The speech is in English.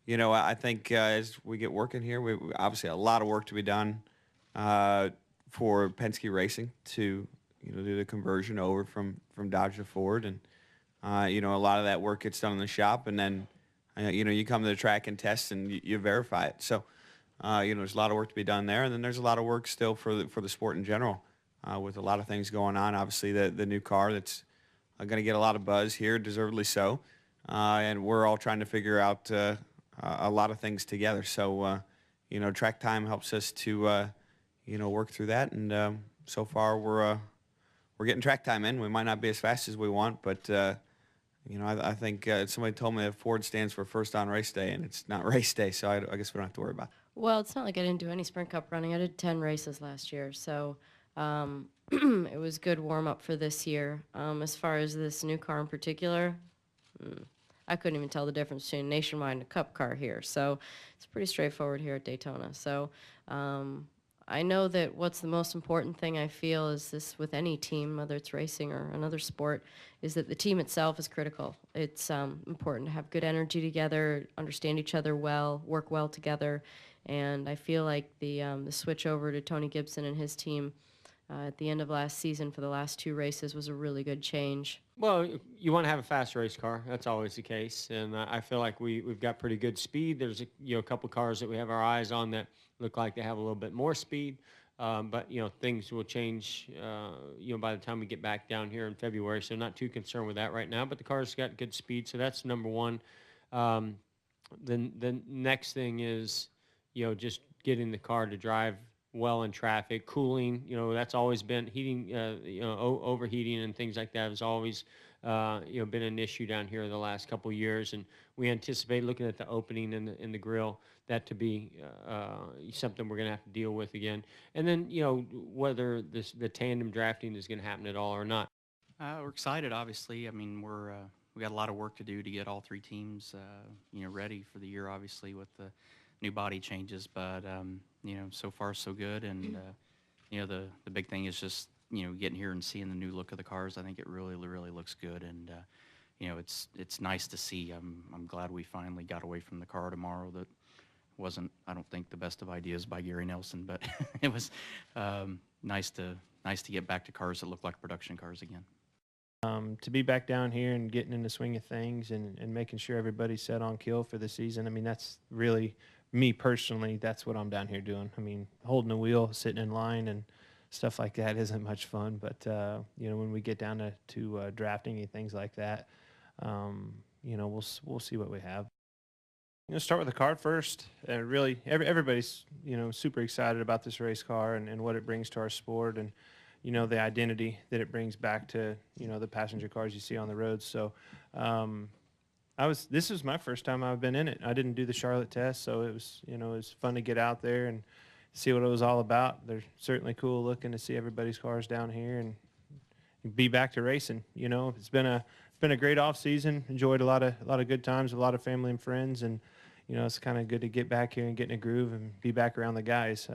I think as we get working here, we obviously a lot of work to be done uh, for Penske Racing to do the conversion over from Dodge to Ford, and a lot of that work gets done in the shop, and then you come to the track and test, and you verify it. So there's a lot of work to be done there, and then there's a lot of work still for the sport in general, with a lot of things going on. Obviously, the new car that's going to get a lot of buzz here, deservedly so, and we're all trying to figure out a lot of things together. So track time helps us to work through that, and so far we're getting track time in. We might not be as fast as we want, but I think somebody told me that Ford stands for first on race day, and it's not race day, so I guess we don't have to worry about it. Well, it's not like I didn't do any Sprint Cup running. I did 10 races last year, so it was good warm-up for this year. As far as this new car in particular, I couldn't even tell the difference between a Nationwide and a Cup car here, so it's pretty straightforward here at Daytona. So I know that what's the most important thing I feel is this with any team, whether it's racing or another sport, is that the team itself is critical. It's important to have good energy together, understand each other well, work well together, and I feel like the switch over to Tony Gibson and his team at the end of last season for the last two races was a really good change. Well, you want to have a fast race car. That's always the case, and I feel like we've got pretty good speed. There's a couple cars that we have our eyes on that look like they have a little bit more speed, but things will change. By the time we get back down here in February, so not too concerned with that right now. But the car's got good speed, so that's number one. Then the next thing is just getting the car to drive well in traffic, cooling, that's always been heating, overheating and things like that has always, been an issue down here the last couple of years. And we anticipate looking at the opening in the grill, that to be something we're going to have to deal with again. And then, whether the tandem drafting is going to happen at all or not. We're excited, obviously. I mean, we got a lot of work to do to get all three teams, ready for the year, obviously, with the new body changes, but so far so good, and the big thing is just getting here and seeing the new look of the cars. I think it really looks good, and it's nice to see. I'm glad we finally got away from the car tomorrow. That wasn't, I don't think, the best of ideas by Gary Nelson, but it was nice to get back to cars that look like production cars again. To be back down here and getting in the swing of things and making sure everybody's set on kill for the season. I mean, that's really me personally. That's what I'm down here doing. I mean, holding the wheel, sitting in line and stuff like that isn't much fun. But, when we get down to drafting and things like that, we'll see what we have. Start with the car first. Really, everybody's, super excited about this race car and what it brings to our sport, and the identity that it brings back to, the passenger cars you see on the road. So this was my first time I've been in it. I didn't do the Charlotte test, so it was fun to get out there and see what it was all about. They're certainly cool looking to see everybody's cars down here and be back to racing. It's been a great off season. Enjoyed a lot of good times, a lot of family and friends, and it's kind of good to get back here and get in a groove and be back around the guys.